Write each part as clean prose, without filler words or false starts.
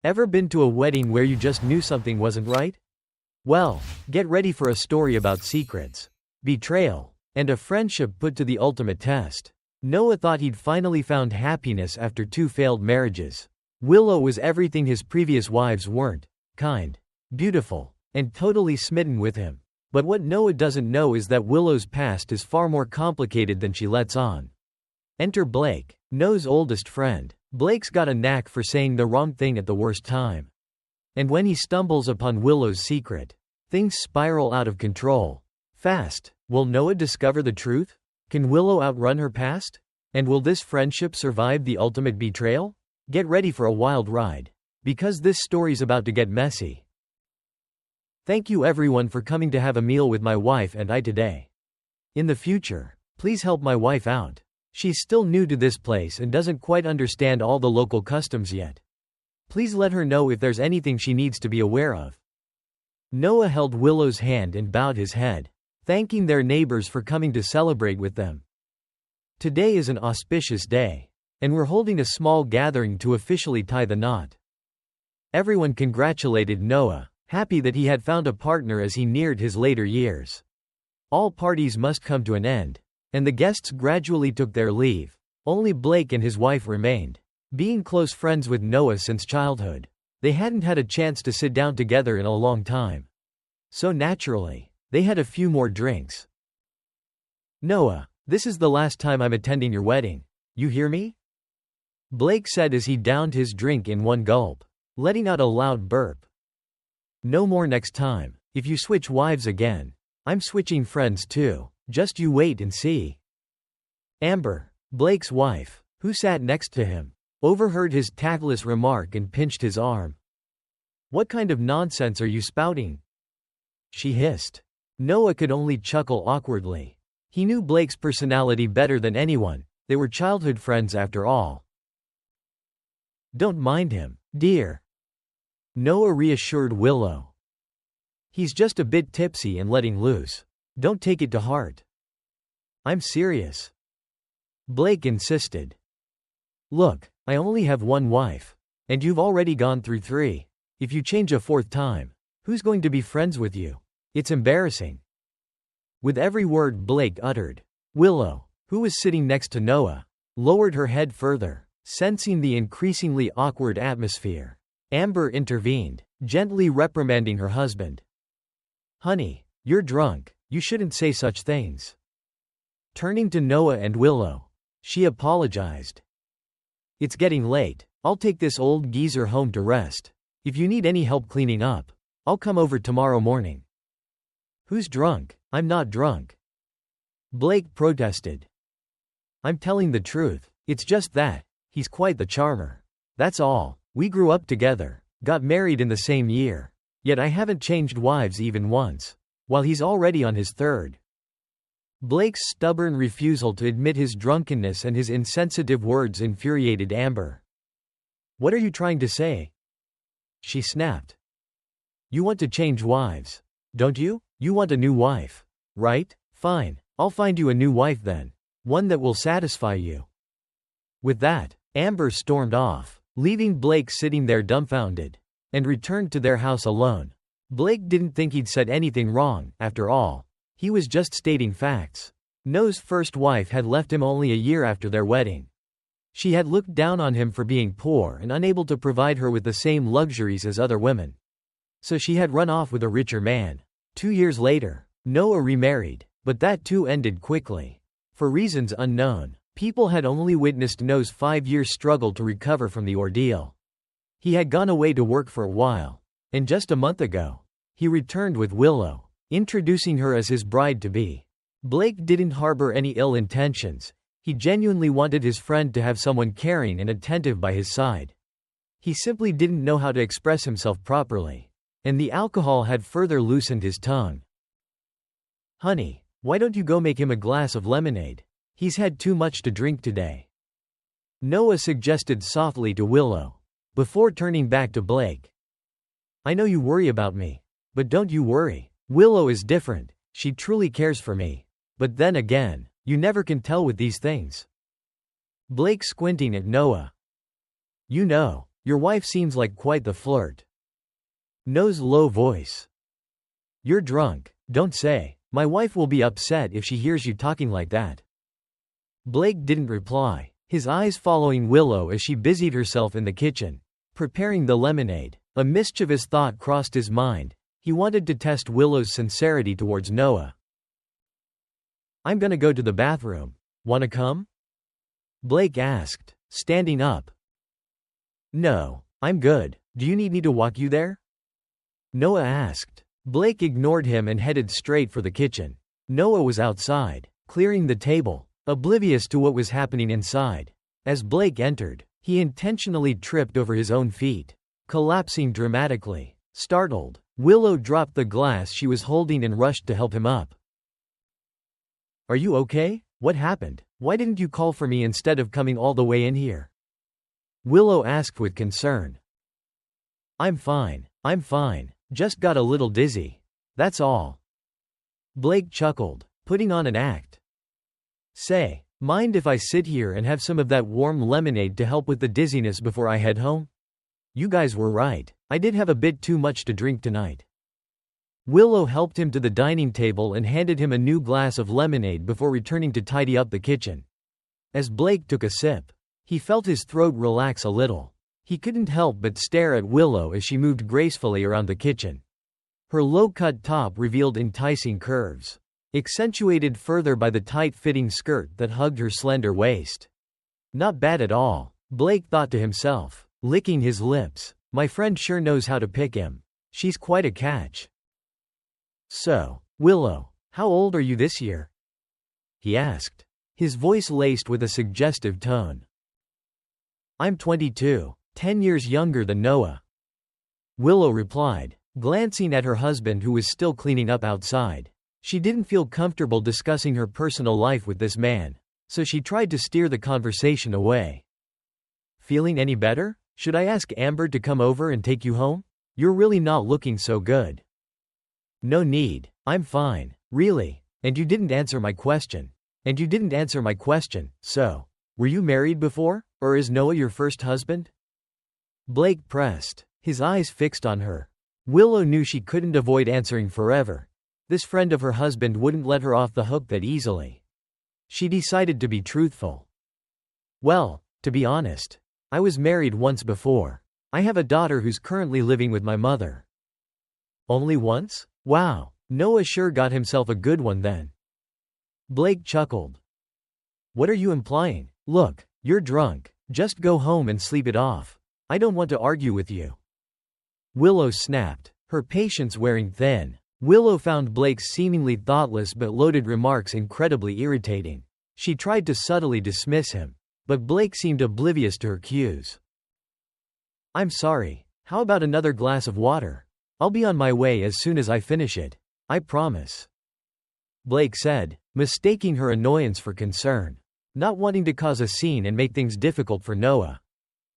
Ever been to a wedding where you just knew something wasn't right? Well, get ready for a story about secrets, betrayal, and a friendship put to the ultimate test. Noah thought he'd finally found happiness after 2 failed marriages. Willow was everything his previous wives weren't: kind, beautiful, and totally smitten with him. But what Noah doesn't know is that Willow's past is far more complicated than she lets on. Enter Blake, Noah's oldest friend. Blake's got a knack for saying the wrong thing at the worst time. And when he stumbles upon Willow's secret, things spiral out of control. Fast. Will Noah discover the truth? Can Willow outrun her past? And will this friendship survive the ultimate betrayal? Get ready for a wild ride, because this story's about to get messy. Thank you everyone for coming to have a meal with my wife and I today. In the future, please help my wife out. She's still new to this place and doesn't quite understand all the local customs yet. Please let her know if there's anything she needs to be aware of. Noah held Willow's hand and bowed his head, thanking their neighbors for coming to celebrate with them. Today is an auspicious day, and we're holding a small gathering to officially tie the knot. Everyone congratulated Noah, happy that he had found a partner as he neared his later years. All parties must come to an end, and the guests gradually took their leave. Only Blake and his wife remained. Being close friends with Noah since childhood, they hadn't had a chance to sit down together in a long time. So naturally, they had a few more drinks. "Noah, this is the last time I'm attending your wedding. You hear me?" Blake said as he downed his drink in one gulp, letting out a loud burp. "No more next time. If you switch wives again, I'm switching friends too. Just you wait and see." Amber, Blake's wife, who sat next to him, overheard his tactless remark and pinched his arm. "What kind of nonsense are you spouting?" she hissed. Noah could only chuckle awkwardly. He knew Blake's personality better than anyone. They were childhood friends after all. "Don't mind him, dear," Noah reassured Willow. "He's just a bit tipsy and letting loose. Don't take it to heart." "I'm serious," Blake insisted. "Look, I only have one wife, and you've already gone through 3. If you change a 4th time, who's going to be friends with you? It's embarrassing." With every word Blake uttered, Willow, who was sitting next to Noah, lowered her head further, sensing the increasingly awkward atmosphere. Amber intervened, gently reprimanding her husband. "Honey, you're drunk. You shouldn't say such things." Turning to Noah and Willow, she apologized. "It's getting late. I'll take this old geezer home to rest. If you need any help cleaning up, I'll come over tomorrow morning." "Who's drunk? I'm not drunk," Blake protested. "I'm telling the truth. It's just that he's quite the charmer. That's all. We grew up together, got married in the same year. Yet I haven't changed wives even once, while he's already on his 3rd. Blake's stubborn refusal to admit his drunkenness and his insensitive words infuriated Amber. "What are you trying to say?" she snapped. "You want to change wives, don't you? You want a new wife, right? Fine, I'll find you a new wife then. One that will satisfy you." With that, Amber stormed off, leaving Blake sitting there dumbfounded, and returned to their house alone. Blake didn't think he'd said anything wrong, after all. He was just stating facts. Noah's first wife had left him only a year after their wedding. She had looked down on him for being poor and unable to provide her with the same luxuries as other women. So she had run off with a richer man. 2 years later, Noah remarried, but that too ended quickly. For reasons unknown, people had only witnessed Noah's 5-year struggle to recover from the ordeal. He had gone away to work for a while, and just a month ago, he returned with Willow, introducing her as his bride-to-be. Blake didn't harbor any ill intentions. He genuinely wanted his friend to have someone caring and attentive by his side. He simply didn't know how to express himself properly, and the alcohol had further loosened his tongue. "Honey, why don't you go make him a glass of lemonade? He's had too much to drink today," Noah suggested softly to Willow, before turning back to Blake. "I know you worry about me, but don't you worry. Willow is different. She truly cares for me. But then again, you never can tell with these things." Blake squinting at Noah. "You know, Your wife seems like quite the flirt. Noah's low voice. You're drunk, don't say. My wife will be upset if she hears you talking like that. Blake didn't reply, his eyes following Willow as she busied herself in the kitchen, preparing the lemonade. A mischievous thought crossed his mind. He wanted to test Willow's sincerity towards Noah. I'm gonna go to the bathroom. Wanna come? Blake asked, standing up. No, I'm good. Do you need me to walk you there? Noah asked. Blake ignored him and headed straight for the kitchen. Noah was outside, clearing the table, oblivious to what was happening inside. As Blake entered, he intentionally tripped over his own feet, collapsing dramatically. Startled, Willow dropped the glass she was holding and rushed to help him up. Are you okay? What happened? Why didn't you call for me instead of coming all the way in here? Willow asked with concern. I'm fine. Just got a little dizzy. That's all. Blake chuckled, putting on an act. Say, mind if I sit here and have some of that warm lemonade to help with the dizziness before I head home? You guys were right. I did have a bit too much to drink tonight. Willow helped him to the dining table and handed him a new glass of lemonade before returning to tidy up the kitchen. As Blake took a sip, he felt his throat relax a little. He couldn't help but stare at Willow as she moved gracefully around the kitchen. Her low-cut top revealed enticing curves, accentuated further by the tight-fitting skirt that hugged her slender waist. Not bad at all, Blake thought to himself, licking his lips. My friend sure knows how to pick him. She's quite a catch. So, Willow, how old are you this year? He asked, his voice laced with a suggestive tone. I'm 22, 10 years younger than Noah. Willow replied, glancing at her husband who was still cleaning up outside. She didn't feel comfortable discussing her personal life with this man, so she tried to steer the conversation away. Feeling any better? Should I ask Amber to come over and take you home? You're really not looking so good. No need, I'm fine, really. And you didn't answer my question. So, were you married before, or is Noah your first husband? Blake pressed, his eyes fixed on her. Willow knew she couldn't avoid answering forever. This friend of her husband wouldn't let her off the hook that easily. She decided to be truthful. Well, to be honest, I was married once before. I have a daughter who's currently living with my mother. Only once? Wow, Noah sure got himself a good one then. Blake chuckled. What are you implying? Look, you're drunk. Just go home and sleep it off. I don't want to argue with you. Willow snapped, her patience wearing thin. Willow found Blake's seemingly thoughtless but loaded remarks incredibly irritating. She tried to subtly dismiss him, but Blake seemed oblivious to her cues. I'm sorry. How about another glass of water? I'll be on my way as soon as I finish it. I promise. Blake said, mistaking her annoyance for concern, not wanting to cause a scene and make things difficult for Noah.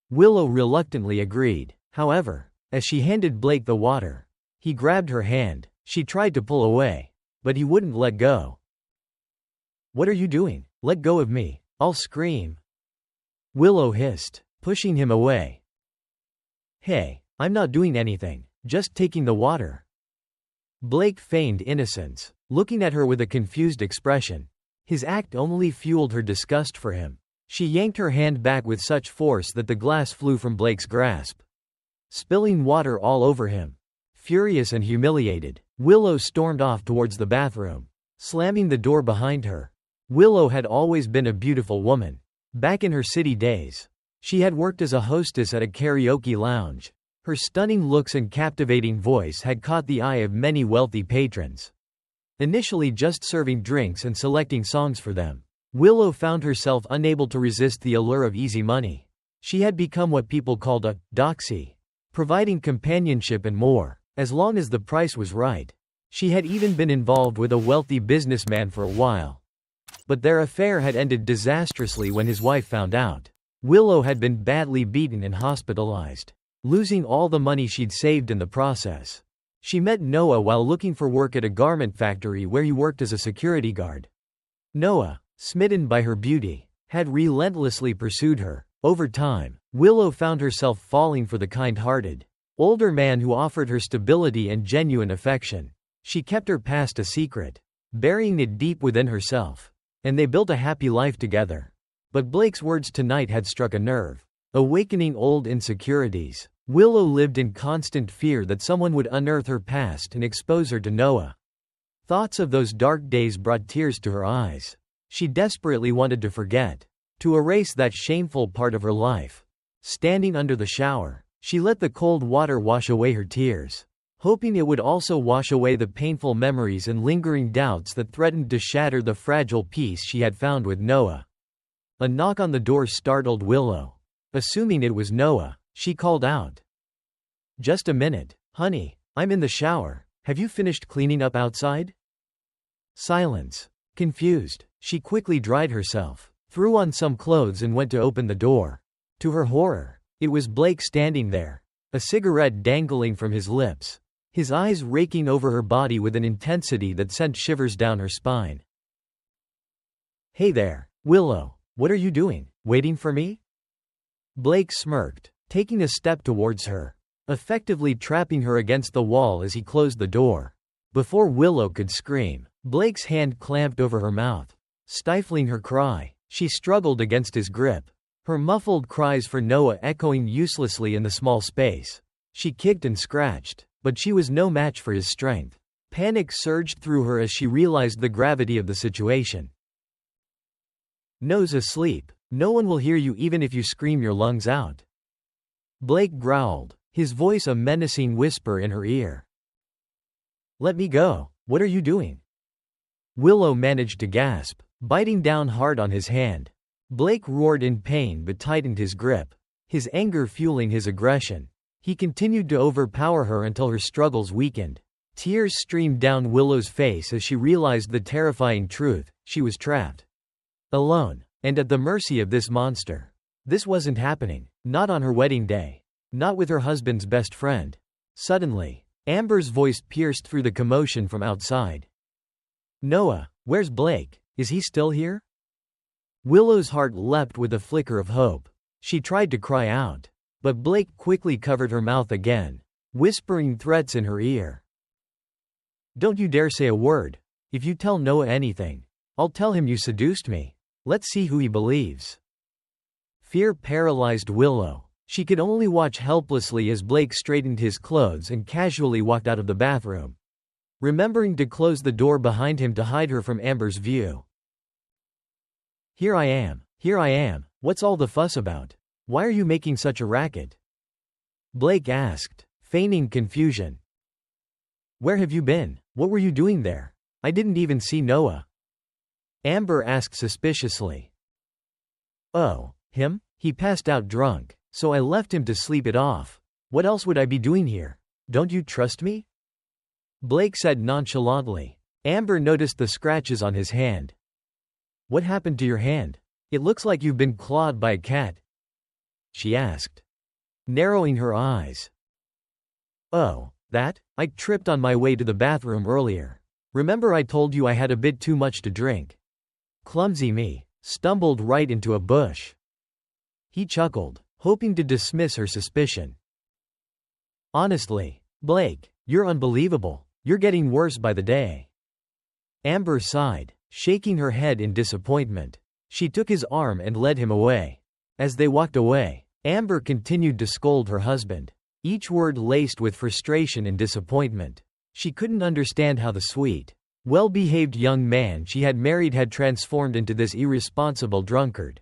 Willow reluctantly agreed, however, as she handed Blake the water. He grabbed her hand. She tried to pull away, but he wouldn't let go. What are you doing? Let go of me. I'll scream. Willow hissed, pushing him away. Hey, I'm not doing anything. Just taking the water. Blake feigned innocence, looking at her with a confused expression. His act only fueled her disgust for him. She yanked her hand back with such force that the glass flew from Blake's grasp, spilling water all over him. Furious and humiliated, Willow stormed off towards the bathroom, slamming the door behind her. Willow had always been a beautiful woman. Back in her city days, she had worked as a hostess at a karaoke lounge. Her stunning looks and captivating voice had caught the eye of many wealthy patrons. Initially just serving drinks and selecting songs for them, Willow found herself unable to resist the allure of easy money. She had become what people called a doxy, providing companionship and more, as long as the price was right. She had even been involved with a wealthy businessman for a while. But their affair had ended disastrously when his wife found out. Willow had been badly beaten and hospitalized, losing all the money she'd saved in the process. She met Noah while looking for work at a garment factory where he worked as a security guard. Noah, smitten by her beauty, had relentlessly pursued her. Over time, Willow found herself falling for the kind-hearted, older man who offered her stability and genuine affection. She kept her past a secret, burying it deep within herself, and they built a happy life together. But Blake's words tonight had struck a nerve, awakening old insecurities. Willow lived in constant fear that someone would unearth her past and expose her to Noah. Thoughts of those dark days brought tears to her eyes. She desperately wanted to forget, to erase that shameful part of her life. Standing under the shower, she let the cold water wash away her tears, hoping it would also wash away the painful memories and lingering doubts that threatened to shatter the fragile peace she had found with Noah. A knock on the door startled Willow. Assuming it was Noah, she called out, "Just a minute, honey, I'm in the shower. Have you finished cleaning up outside?" Silence. Confused, she quickly dried herself, threw on some clothes and went to open the door. To her horror, it was Blake standing there, a cigarette dangling from his lips, his eyes raking over her body with an intensity that sent shivers down her spine. "Hey there, Willow, what are you doing, waiting for me?" Blake smirked, taking a step towards her, effectively trapping her against the wall as he closed the door. Before Willow could scream, Blake's hand clamped over her mouth, stifling her cry. She struggled against his grip, her muffled cries for Noah echoing uselessly in the small space. She kicked and scratched, but she was no match for his strength. Panic surged through her as she realized the gravity of the situation. "Noah's asleep. No one will hear you even if you scream your lungs out," Blake growled, his voice a menacing whisper in her ear. "Let me go. What are you doing?" Willow managed to gasp, biting down hard on his hand. Blake roared in pain but tightened his grip, his anger fueling his aggression. He continued to overpower her until her struggles weakened. Tears streamed down Willow's face as she realized the terrifying truth: she was trapped, alone, and at the mercy of this monster. This wasn't happening, not on her wedding day, not with her husband's best friend. Suddenly, Amber's voice pierced through the commotion from outside. "Noah, where's Blake? Is he still here?" Willow's heart leapt with a flicker of hope. She tried to cry out, but Blake quickly covered her mouth again, whispering threats in her ear. "Don't you dare say a word. If you tell Noah anything, I'll tell him you seduced me. Let's see who he believes." Fear paralyzed Willow. She could only watch helplessly as Blake straightened his clothes and casually walked out of the bathroom, remembering to close the door behind him to hide her from Amber's view. Here I am, what's all the fuss about? Why are you making such a racket?" Blake asked, feigning confusion. "Where have you been? What were you doing there? I didn't even see Noah." Amber asked suspiciously. "Oh, him? He passed out drunk, so I left him to sleep it off. What else would I be doing here? Don't you trust me?" Blake said nonchalantly. Amber noticed the scratches on his hand. "What happened to your hand? It looks like you've been clawed by a cat," she asked, narrowing her eyes. "Oh, that? I tripped on my way to the bathroom earlier. Remember I told you I had a bit too much to drink? Clumsy me, stumbled right into a bush." He chuckled, hoping to dismiss her suspicion. "Honestly, Blake, you're unbelievable. You're getting worse by the day." Amber sighed, shaking her head in disappointment. She took his arm and led him away. As they walked away, Amber continued to scold her husband, each word laced with frustration and disappointment. She couldn't understand how the sweet, well-behaved young man she had married had transformed into this irresponsible drunkard.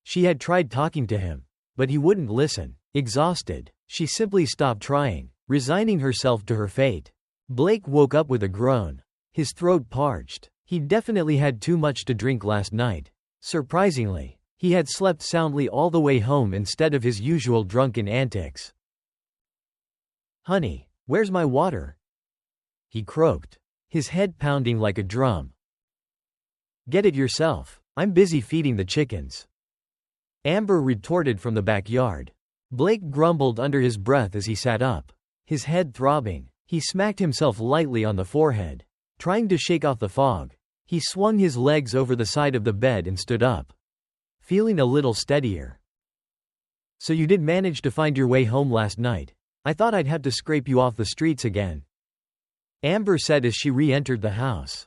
She had tried talking to him, but he wouldn't listen. Exhausted, she simply stopped trying, resigning herself to her fate. Blake woke up with a groan, his throat parched. He'd definitely had too much to drink last night. Surprisingly, he had slept soundly all the way home instead of his usual drunken antics. "Honey, where's my water?" he croaked, his head pounding like a drum. "Get it yourself. I'm busy feeding the chickens," Amber retorted from the backyard. Blake grumbled under his breath as he sat up, his head throbbing. He smacked himself lightly on the forehead, trying to shake off the fog. He swung his legs over the side of the bed and stood up, feeling a little steadier. So you did manage to find your way home last night. I thought I'd have to scrape you off the streets again," Amber said as she re-entered the house.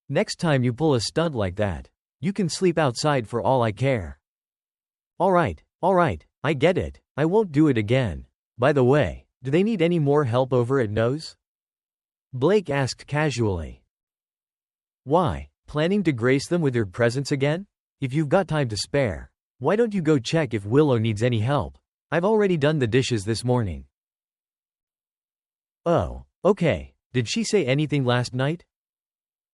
"Next time you pull a stunt like that, you can sleep outside for all I care." All right, I get it. I won't do it again. By the way, do they need any more help over at Nose?" Blake asked casually. "Why, planning to grace them with your presence again? If you've got time to spare, why don't you go check if Willow needs any help? I've already done the dishes this morning." "Oh, okay. Did she say anything last night?"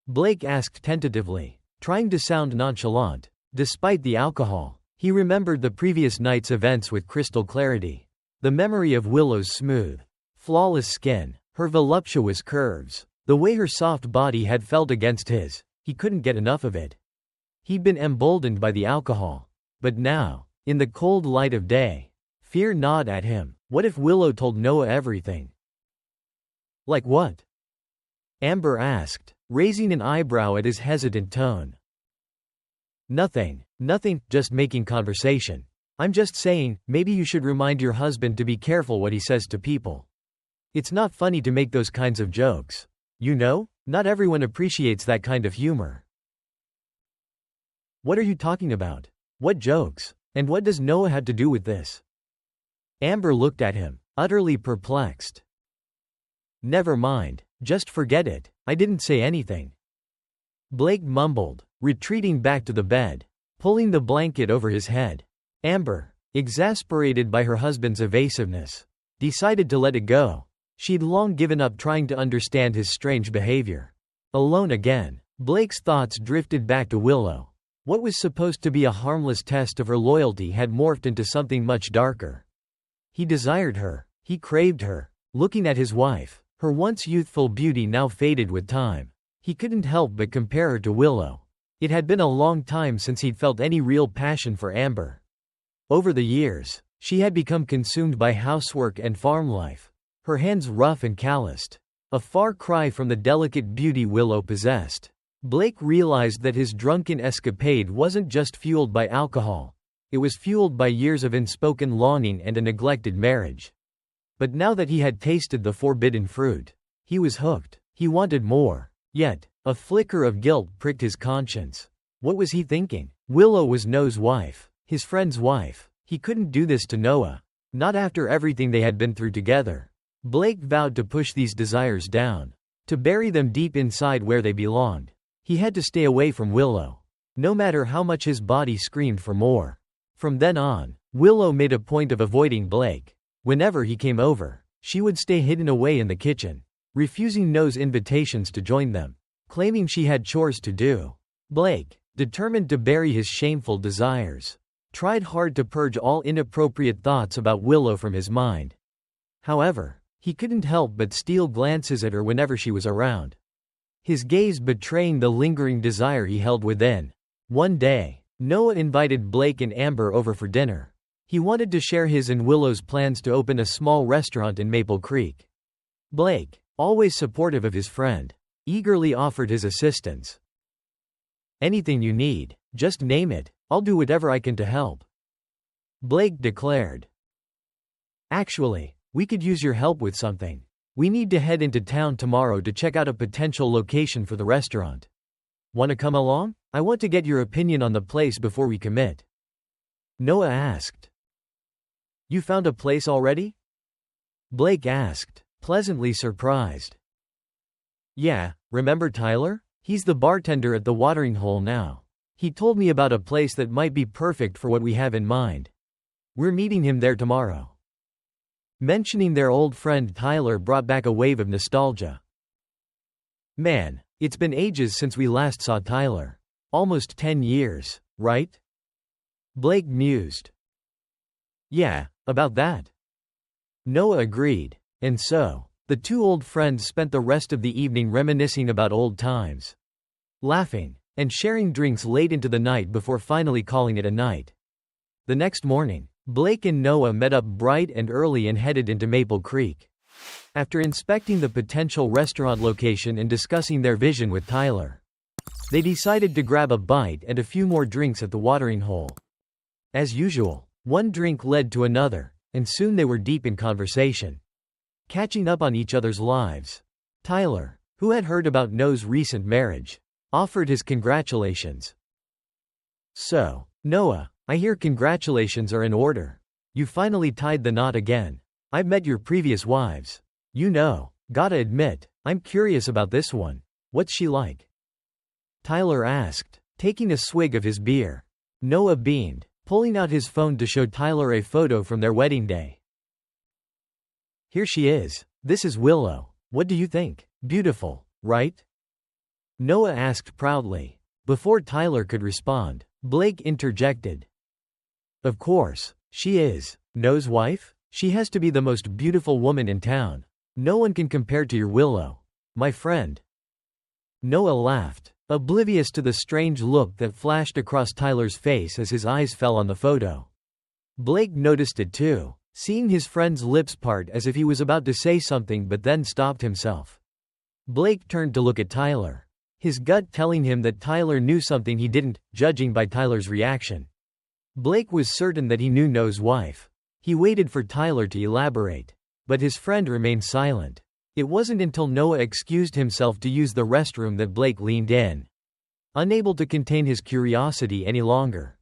Blake asked tentatively, trying to sound nonchalant. Despite the alcohol, he remembered the previous night's events with crystal clarity. The memory of Willow's smooth, flawless skin, her voluptuous curves, the way her soft body had felt against his, he couldn't get enough of it. He'd been emboldened by the alcohol. But now, in the cold light of day, fear gnawed at him. What if Willow told Noah everything? "Like what?" Amber asked, raising an eyebrow at his hesitant tone. Nothing, just making conversation. I'm just saying, maybe you should remind your husband to be careful what he says to people. It's not funny to make those kinds of jokes. You know, not everyone appreciates that kind of humor." "What are you talking about? What jokes? And what does Noah have to do with this?" Amber looked at him, utterly perplexed. "Never mind, just forget it. I didn't say anything," Blake mumbled, retreating back to the bed, pulling the blanket over his head. Amber, exasperated by her husband's evasiveness, decided to let it go. She'd long given up trying to understand his strange behavior. Alone again, Blake's thoughts drifted back to Willow. What was supposed to be a harmless test of her loyalty had morphed into something much darker. He desired her. He craved her. Looking at his wife, her once youthful beauty now faded with time, he couldn't help but compare her to Willow. It had been a long time since he'd felt any real passion for Amber. Over the years, she had become consumed by housework and farm life, her hands rough and calloused, a far cry from the delicate beauty Willow possessed. Blake realized that his drunken escapade wasn't just fueled by alcohol. It was fueled by years of unspoken longing and a neglected marriage. But now that he had tasted the forbidden fruit, he was hooked. He wanted more. Yet, a flicker of guilt pricked his conscience. What was he thinking? Willow was Noah's wife, his friend's wife. He couldn't do this to Noah. Not after everything they had been through together. Blake vowed to push these desires down, to bury them deep inside where they belonged. He had to stay away from Willow, no matter how much his body screamed for more. From then on, Willow made a point of avoiding Blake. Whenever he came over, she would stay hidden away in the kitchen, refusing Noah's invitations to join them, claiming she had chores to do. Blake, determined to bury his shameful desires, tried hard to purge all inappropriate thoughts about Willow from his mind. However, he couldn't help but steal glances at her whenever she was around, his gaze betraying the lingering desire he held within. One day, Noah invited Blake and Amber over for dinner. He wanted to share his and Willow's plans to open a small restaurant in Maple Creek. Blake, always supportive of his friend, eagerly offered his assistance. "Anything you need, just name it. I'll do whatever I can to help," Blake declared. "Actually, we could use your help with something. We need to head into town tomorrow to check out a potential location for the restaurant. Want to come along? I want to get your opinion on the place before we commit," Noah asked. "You found a place already?" Blake asked, pleasantly surprised. "Yeah, remember Tyler? He's the bartender at the watering hole now. He told me about a place that might be perfect for what we have in mind. We're meeting him there tomorrow." Mentioning their old friend Tyler brought back a wave of nostalgia. "Man, it's been ages since we last saw Tyler. Almost 10 years, right?" Blake mused. "Yeah, about that," Noah agreed. And so, the two old friends spent the rest of the evening reminiscing about old times, laughing, and sharing drinks late into the night before finally calling it a night. The next morning, Blake and Noah met up bright and early and headed into Maple Creek. After inspecting the potential restaurant location and discussing their vision with Tyler, they decided to grab a bite and a few more drinks at the watering hole. As usual, One drink led to another, and soon they were deep in conversation, catching up on each other's lives. Tyler, who had heard about Noah's recent marriage, offered his congratulations. "So, Noah, I hear congratulations are in order. You finally tied the knot again. I've met your previous wives. Gotta admit, I'm curious about this one. What's she like?" Tyler asked, taking a swig of his beer. Noah beamed, pulling out his phone to show Tyler a photo from their wedding day. "Here she is. This is Willow. What do you think? Beautiful, right?" Noah asked proudly. Before Tyler could respond, Blake interjected. "Of course, she is. Noah's wife? She has to be the most beautiful woman in town. No one can compare to your Willow, my friend." Noah laughed, oblivious to the strange look that flashed across Tyler's face as his eyes fell on the photo. Blake noticed it too, seeing his friend's lips part as if he was about to say something but then stopped himself. Blake turned to look at Tyler, his gut telling him that Tyler knew something he didn't, judging by Tyler's reaction. Blake was certain that he knew Noah's wife. He waited for Tyler to elaborate, but his friend remained silent. It wasn't until Noah excused himself to use the restroom that Blake leaned in, unable to contain his curiosity any longer.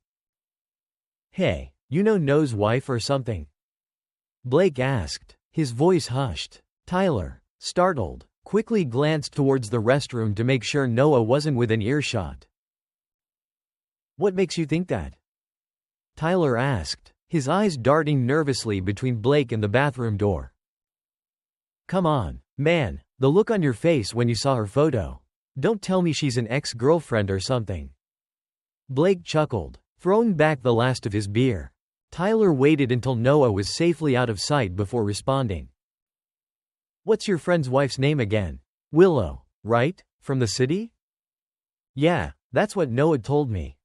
"Hey, you know Noah's wife or something?" Blake asked, his voice hushed. Tyler, startled, quickly glanced towards the restroom to make sure Noah wasn't within earshot. "What makes you think that?" Tyler asked, his eyes darting nervously between Blake and the bathroom door. "Come on, man, the look on your face when you saw her photo. Don't tell me she's an ex-girlfriend or something." Blake chuckled, throwing back the last of his beer. Tyler waited until Noah was safely out of sight before responding. "What's your friend's wife's name again? Willow, right? From the city?" "Yeah, that's what Noah told me."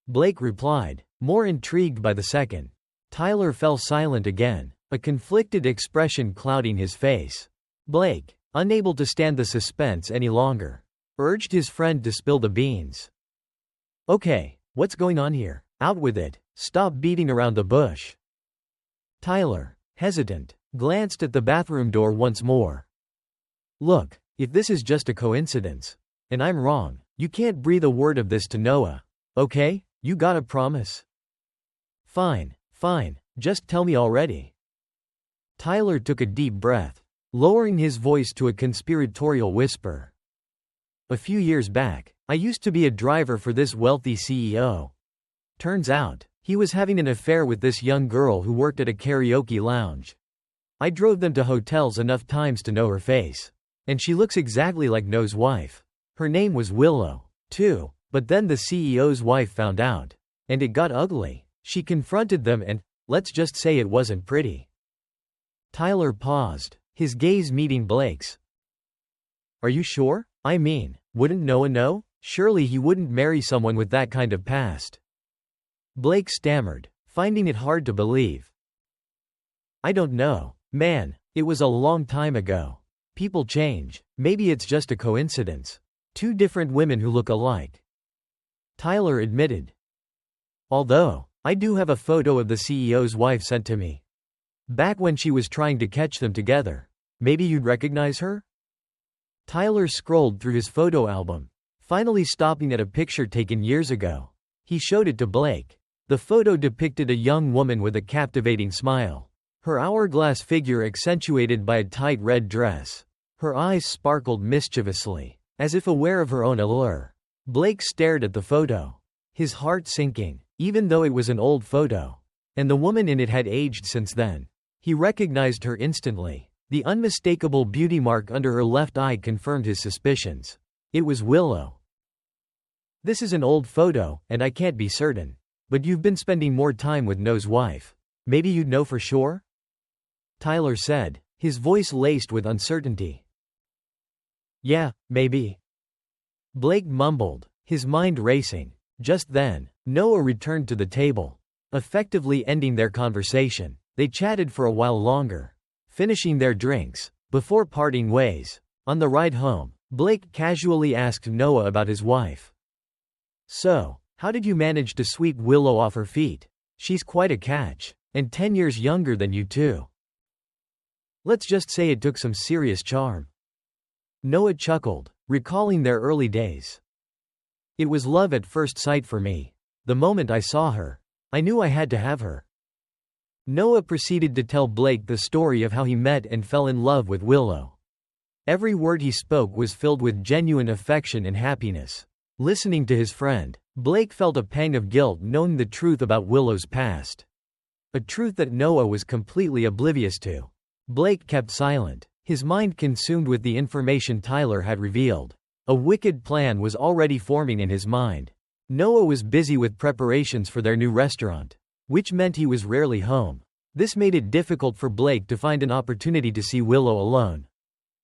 Blake replied, more intrigued by the second. Tyler fell silent again, a conflicted expression clouding his face. Blake, unable to stand the suspense any longer, urged his friend to spill the beans. "Okay, what's going on here? Out with it. Stop beating around the bush." Tyler, hesitant, glanced at the bathroom door once more. "Look, if this is just a coincidence, and I'm wrong, you can't breathe a word of this to Noah, okay? You gotta promise." Fine, just tell me already." Tyler took a deep breath, lowering his voice to a conspiratorial whisper. "A few years back, I used to be a driver for this wealthy CEO. Turns out, he was having an affair with this young girl who worked at a karaoke lounge. I drove them to hotels enough times to know her face. And she looks exactly like Noah's wife. Her name was Willow, too, but then the CEO's wife found out. And it got ugly. She confronted them and, let's just say it wasn't pretty." Tyler paused, his gaze meeting Blake's. "Are you sure? I mean, wouldn't Noah know? Surely he wouldn't marry someone with that kind of past." Blake stammered, finding it hard to believe. "I don't know, man, it was a long time ago. People change, maybe it's just a coincidence. Two different women who look alike." Tyler admitted. "Although, I do have a photo of the CEO's wife sent to me. Back when she was trying to catch them together. Maybe you'd recognize her?" Tyler scrolled through his photo album, finally stopping at a picture taken years ago. He showed it to Blake. The photo depicted a young woman with a captivating smile, her hourglass figure accentuated by a tight red dress. Her eyes sparkled mischievously, as if aware of her own allure. Blake stared at the photo, his heart sinking, even though it was an old photo, and the woman in it had aged since then. He recognized her instantly. The unmistakable beauty mark under her left eye confirmed his suspicions. It was Willow. "This is an old photo, and I can't be certain. But you've been spending more time with Noah's wife. Maybe you'd know for sure?" Tyler said, his voice laced with uncertainty. "Yeah, maybe." Blake mumbled, his mind racing. Just then, Noah returned to the table, effectively ending their conversation. They chatted for a while longer, finishing their drinks, before parting ways. On the ride home, Blake casually asked Noah about his wife. "So, how did you manage to sweep Willow off her feet? She's quite a catch. And 10 years younger than you too. Let's just say it took some serious charm. Noah chuckled, recalling their early days. It was love at first sight for me. The moment I saw her, I knew I had to have her. Noah proceeded to tell Blake the story of how he met and fell in love with Willow. Every word he spoke was filled with genuine affection and happiness. Listening to his friend, Blake felt a pang of guilt knowing the truth about Willow's past. A truth that Noah was completely oblivious to. Blake kept silent, his mind consumed with the information Tyler had revealed. A wicked plan was already forming in his mind. Noah was busy with preparations for their new restaurant, which meant he was rarely home. This made it difficult for Blake to find an opportunity to see Willow alone.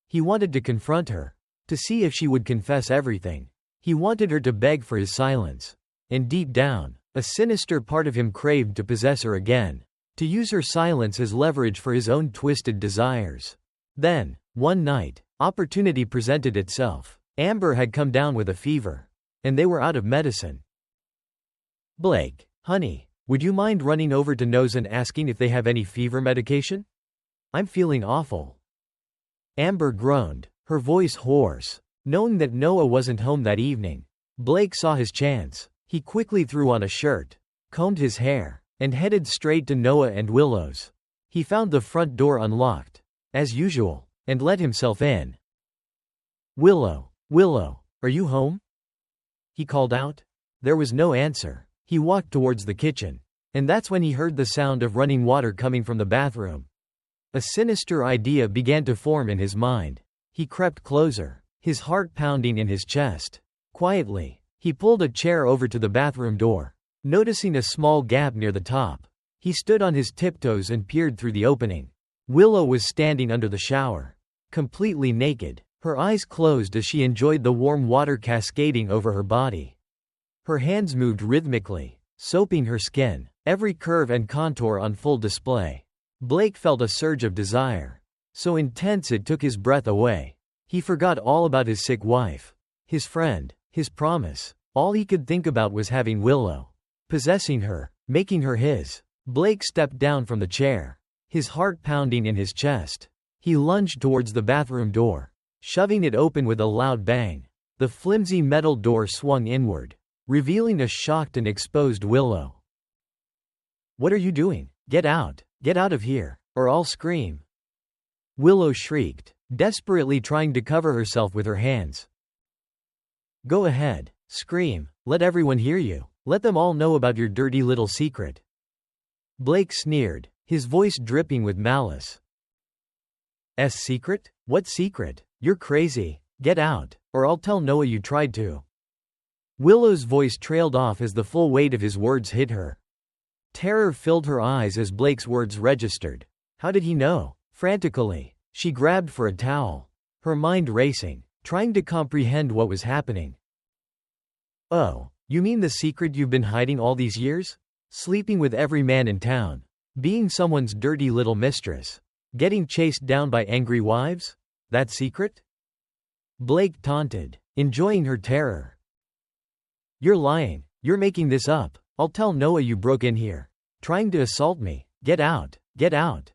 He wanted to confront her, to see if she would confess everything. He wanted her to beg for his silence. And deep down, a sinister part of him craved to possess her again, to use her silence as leverage for his own twisted desires. Then, one night, opportunity presented itself. Amber had come down with a fever, and they were out of medicine. Blake, honey, would you mind running over to Nose and asking if they have any fever medication? I'm feeling awful. Amber groaned, her voice hoarse. Knowing that Noah wasn't home that evening, Blake saw his chance. He quickly threw on a shirt, combed his hair, and headed straight to Noah and Willow's. He found the front door unlocked, as usual, and let himself in. Willow, are you home? He called out. There was no answer. He walked towards the kitchen, and that's when he heard the sound of running water coming from the bathroom. A sinister idea began to form in his mind. He crept closer, his heart pounding in his chest. Quietly, he pulled a chair over to the bathroom door. Noticing a small gap near the top, he stood on his tiptoes and peered through the opening. Willow was standing under the shower, completely naked, her eyes closed as she enjoyed the warm water cascading over her body. Her hands moved rhythmically, soaping her skin, every curve and contour on full display. Blake felt a surge of desire, so intense it took his breath away. He forgot all about his sick wife, his friend, his promise. All he could think about was having Willow, possessing her, making her his. Blake stepped down from the chair, his heart pounding in his chest. He lunged towards the bathroom door, shoving it open with a loud bang. The flimsy metal door swung inward, revealing a shocked and exposed Willow. What are you doing? Get out of here, or I'll scream. Willow shrieked, desperately trying to cover herself with her hands. Go ahead, scream, let everyone hear you, let them all know about your dirty little secret. Blake sneered, his voice dripping with malice. Secret? What secret? You're crazy, get out, or I'll tell Noah you tried to. Willow's voice trailed off as the full weight of his words hit her. Terror filled her eyes as Blake's words registered. How did he know? Frantically, she grabbed for a towel, her mind racing, trying to comprehend what was happening. Oh, you mean the secret you've been hiding all these years? Sleeping with every man in town, being someone's dirty little mistress, getting chased down by angry wives? That secret? Blake taunted, enjoying her terror. You're lying, you're making this up. I'll tell Noah you broke in here, trying to assault me. Get out, get out.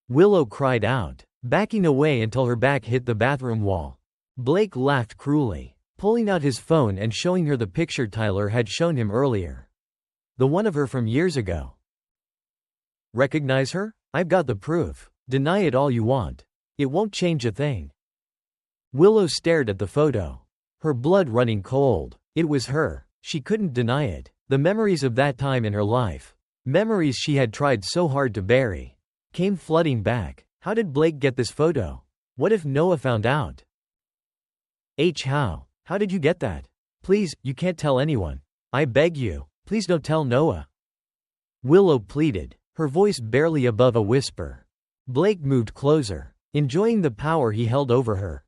Willow cried out, backing away until her back hit the bathroom wall. Blake laughed cruelly, pulling out his phone and showing her the picture Tyler had shown him earlier. The one of her from years ago. Recognize her? I've got the proof. Deny it all you want. It won't change a thing. Willow stared at the photo, her blood running cold. It was her. She couldn't deny it. The memories of that time in her life, memories she had tried so hard to bury, came flooding back. How did Blake get this photo? What if Noah found out? How did you get that? Please, you can't tell anyone. I beg you, please don't tell Noah. Willow pleaded, her voice barely above a whisper. Blake moved closer, enjoying the power he held over her.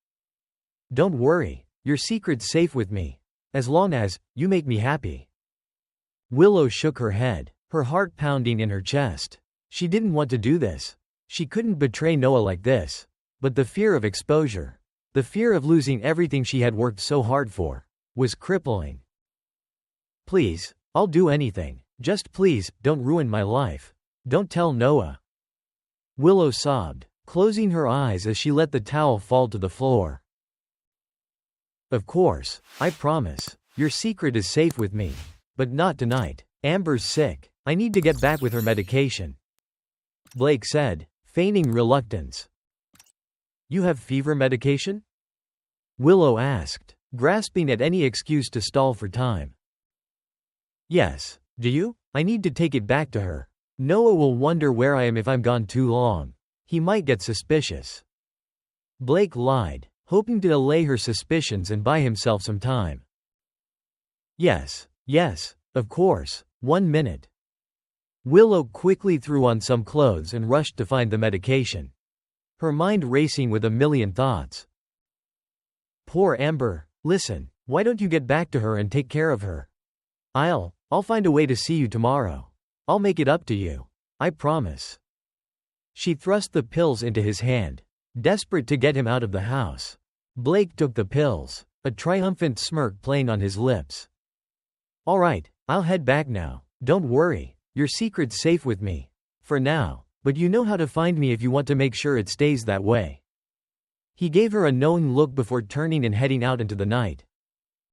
Don't worry, your secret's safe with me, as long as you make me happy. Willow shook her head, her heart pounding in her chest. She didn't want to do this. She couldn't betray Noah like this. But the fear of exposure, the fear of losing everything she had worked so hard for, was crippling. Please, I'll do anything. Just please, don't ruin my life. Don't tell Noah." Willow sobbed, closing her eyes as she let the towel fall to the floor. "Of course, I promise. Your secret is safe with me. But not tonight. Amber's sick. I need to get back with her medication," Blake said, feigning reluctance. "You have fever medication?" Willow asked, grasping at any excuse to stall for time. "Yes. Do you? I need to take it back to her. Noah will wonder where I am if I'm gone too long. He might get suspicious." Blake lied, hoping to allay her suspicions and buy himself some time. Yes, of course. 1 minute." Willow quickly threw on some clothes and rushed to find the medication, her mind racing with a million thoughts. "Poor Amber. Listen, why don't you get back to her and take care of her? I'll find a way to see you tomorrow. I'll make it up to you. I promise." She thrust the pills into his hand, desperate to get him out of the house. Blake took the pills, a triumphant smirk playing on his lips. "All right, I'll head back now. Don't worry, your secret's safe with me. For now, but you know how to find me if you want to make sure it stays that way." He gave her a knowing look before turning and heading out into the night.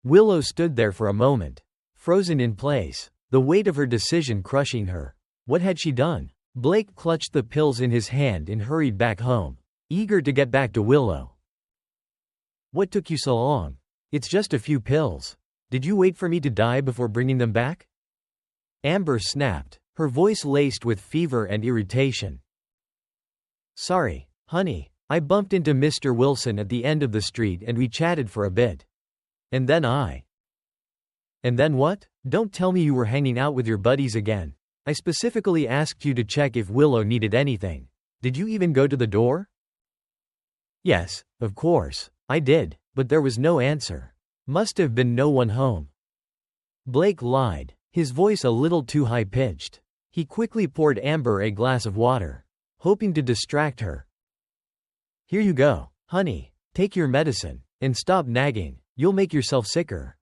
Willow stood there for a moment, frozen in place, the weight of her decision crushing her. What had she done? Blake clutched the pills in his hand and hurried back home, eager to get back to Willow. "What took you so long? It's just a few pills. Did you wait for me to die before bringing them back?" Amber snapped, her voice laced with fever and irritation. "Sorry, honey. I bumped into Mr. Wilson at the end of the street and we chatted for a bit. And then And then what? Don't tell me you were hanging out with your buddies again. I specifically asked you to check if Willow needed anything. Did you even go to the door?" "Yes, of course, I did, but there was no answer. Must have been no one home." Blake lied, his voice a little too high-pitched. He quickly poured Amber a glass of water, hoping to distract her. "Here you go, honey. Take your medicine, and stop nagging. You'll make yourself sicker."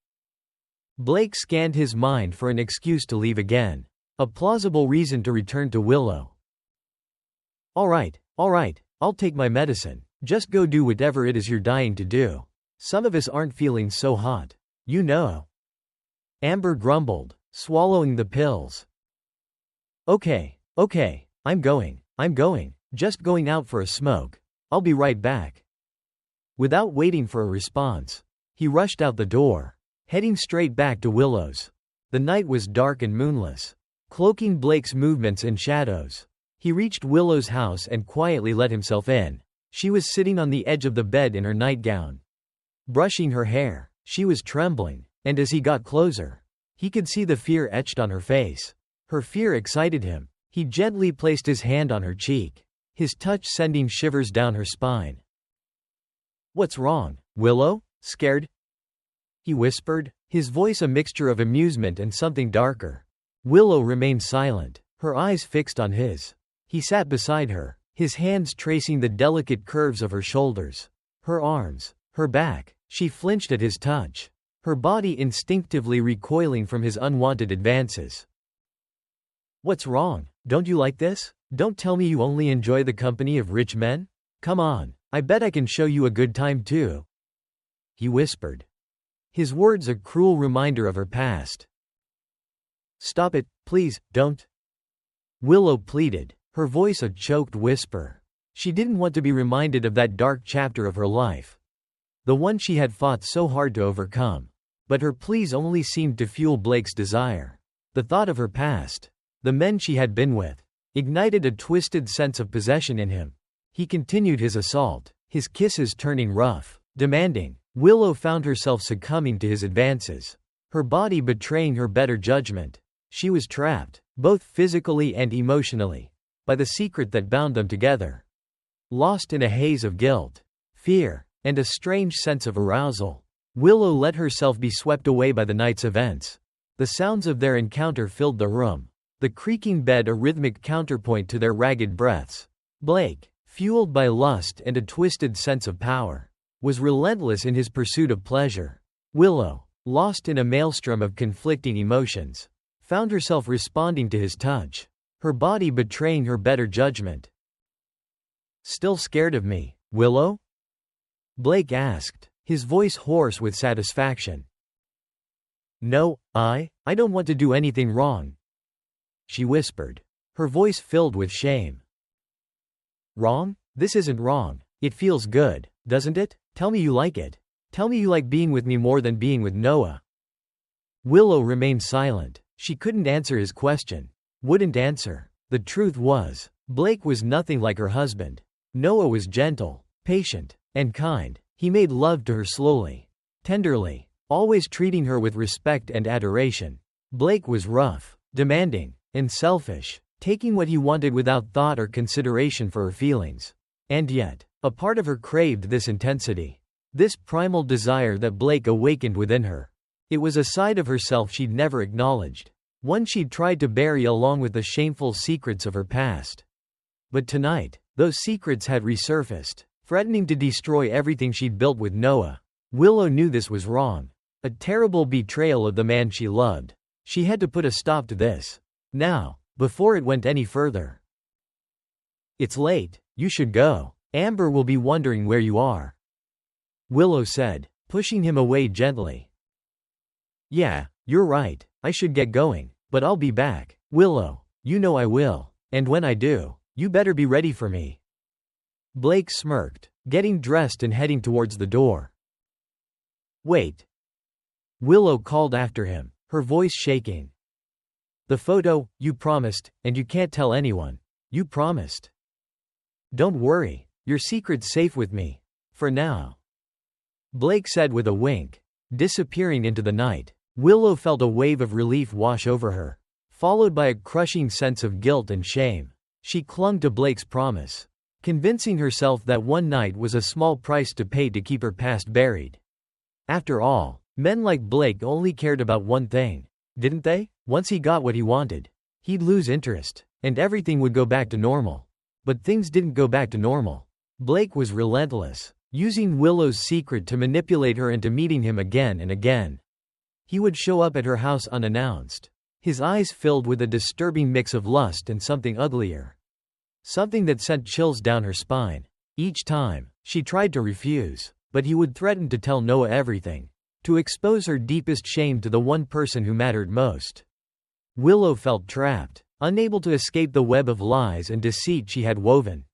Blake scanned his mind for an excuse to leave again, a plausible reason to return to Willow. All right, I'll take my medicine. Just go do whatever it is you're dying to do. Some of us aren't feeling so hot, you know." Amber grumbled, swallowing the pills. Okay, I'm going. Just going out for a smoke. I'll be right back." Without waiting for a response, he rushed out the door, heading straight back to Willow's. The night was dark and moonless, cloaking Blake's movements in shadows. He reached Willow's house and quietly let himself in. She was sitting on the edge of the bed in her nightgown, brushing her hair. She was trembling, and as he got closer, he could see the fear etched on her face. Her fear excited him. He gently placed his hand on her cheek, his touch sending shivers down her spine. "What's wrong, Willow? Scared?" he whispered, his voice a mixture of amusement and something darker. Willow remained silent, her eyes fixed on his. He sat beside her, his hands tracing the delicate curves of her shoulders, her arms, her back. She flinched at his touch, her body instinctively recoiling from his unwanted advances. "What's wrong? Don't you like this? Don't tell me you only enjoy the company of rich men? Come on, I bet I can show you a good time too," he whispered, his words a cruel reminder of her past. "Stop it, please, don't," Willow pleaded, her voice a choked whisper. She didn't want to be reminded of that dark chapter of her life, the one she had fought so hard to overcome. But her pleas only seemed to fuel Blake's desire. The thought of her past, the men she had been with, ignited a twisted sense of possession in him. He continued his assault, his kisses turning rough, demanding. Willow found herself succumbing to his advances, her body betraying her better judgment. She was trapped, both physically and emotionally, by the secret that bound them together. Lost in a haze of guilt, fear, and a strange sense of arousal, Willow let herself be swept away by the night's events. The sounds of their encounter filled the room, the creaking bed a rhythmic counterpoint to their ragged breaths. Blake, fueled by lust and a twisted sense of power, was relentless in his pursuit of pleasure. Willow, lost in a maelstrom of conflicting emotions, found herself responding to his touch, her body betraying her better judgment. "Still scared of me, Willow?" Blake asked, his voice hoarse with satisfaction. "No, I don't want to do anything wrong," she whispered, her voice filled with shame. "Wrong? This isn't wrong. It feels good, doesn't it? Tell me you like it. Tell me you like being with me more than being with Noah." Willow remained silent. She couldn't answer his question. Wouldn't answer. The truth was, Blake was nothing like her husband. Noah was gentle, patient, and kind. He made love to her slowly, tenderly, always treating her with respect and adoration. Blake was rough, demanding, and selfish, taking what he wanted without thought or consideration for her feelings. And yet, a part of her craved this intensity, this primal desire that Blake awakened within her. It was a side of herself she'd never acknowledged, one she'd tried to bury along with the shameful secrets of her past. But tonight, those secrets had resurfaced, threatening to destroy everything she'd built with Noah. Willow knew this was wrong. A terrible betrayal of the man she loved. She had to put a stop to this. Now, before it went any further. "It's late, you should go. Amber will be wondering where you are," Willow said, pushing him away gently. "Yeah, you're right, I should get going, but I'll be back, Willow, you know I will, and when I do, you better be ready for me." Blake smirked, getting dressed and heading towards the door. "Wait," Willow called after him, her voice shaking. "The photo, you promised, and you can't tell anyone. You promised." "Don't worry, your secret's safe with me. For now," Blake said with a wink, disappearing into the night. Willow felt a wave of relief wash over her, followed by a crushing sense of guilt and shame. She clung to Blake's promise, convincing herself that one night was a small price to pay to keep her past buried. After all, men like Blake only cared about one thing, didn't they? Once he got what he wanted, he'd lose interest, and everything would go back to normal. But things didn't go back to normal. Blake was relentless, using Willow's secret to manipulate her into meeting him again and again. He would show up at her house unannounced, his eyes filled with a disturbing mix of lust and something uglier. Something that sent chills down her spine. Each time, she tried to refuse, but he would threaten to tell Noah everything, to expose her deepest shame to the one person who mattered most. Willow felt trapped, unable to escape the web of lies and deceit she had woven.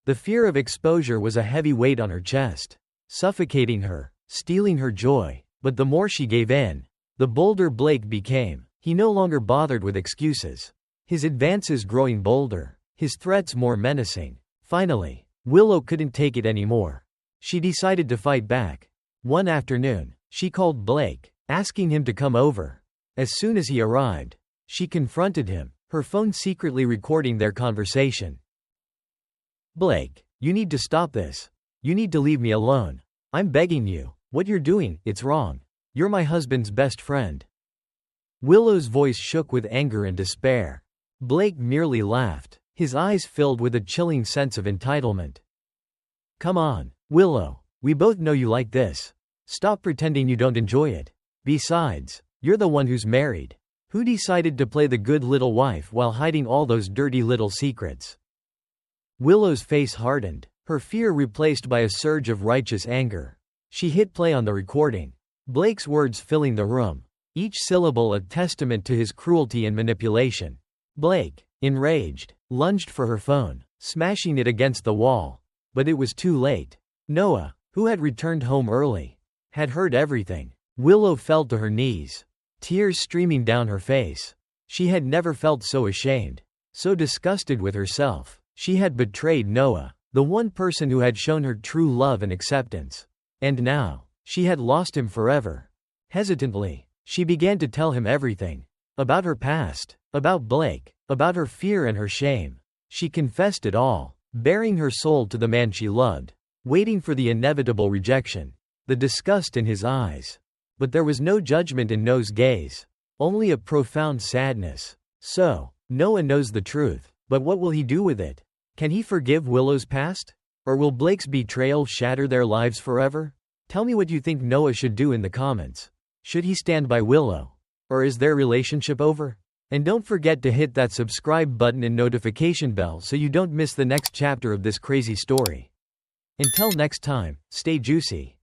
The fear of exposure was a heavy weight on her chest, suffocating her, stealing her joy. But the more she gave in, the bolder Blake became. He no longer bothered with excuses. His advances growing bolder, his threats more menacing. Finally, Willow couldn't take it anymore. She decided to fight back. One afternoon, she called Blake, asking him to come over. As soon as he arrived, she confronted him, her phone secretly recording their conversation. "Blake, you need to stop this. You need to leave me alone. I'm begging you. What you're doing, it's wrong. You're my husband's best friend." Willow's voice shook with anger and despair. Blake merely laughed, his eyes filled with a chilling sense of entitlement. "Come on, Willow, we both know you like this. Stop pretending you don't enjoy it. Besides, you're the one who's married. Who decided to play the good little wife while hiding all those dirty little secrets?" Willow's face hardened, her fear replaced by a surge of righteous anger. She hit play on the recording, Blake's words filling the room, each syllable a testament to his cruelty and manipulation. Blake, enraged, lunged for her phone, smashing it against the wall. But it was too late. Noah, who had returned home early, had heard everything. Willow fell to her knees, tears streaming down her face. She had never felt so ashamed, so disgusted with herself. She had betrayed Noah, the one person who had shown her true love and acceptance. And now, she had lost him forever. Hesitantly, she began to tell him everything. About her past, about Blake, about her fear and her shame. She confessed it all, baring her soul to the man she loved, waiting for the inevitable rejection, the disgust in his eyes. But there was no judgment in Noah's gaze, only a profound sadness. So, Noah knows the truth, but what will he do with it? Can he forgive Willow's past? Or will Blake's betrayal shatter their lives forever? Tell me what you think Noah should do in the comments. Should he stand by Willow? Or is their relationship over? And don't forget to hit that subscribe button and notification bell so you don't miss the next chapter of this crazy story. Until next time, stay juicy.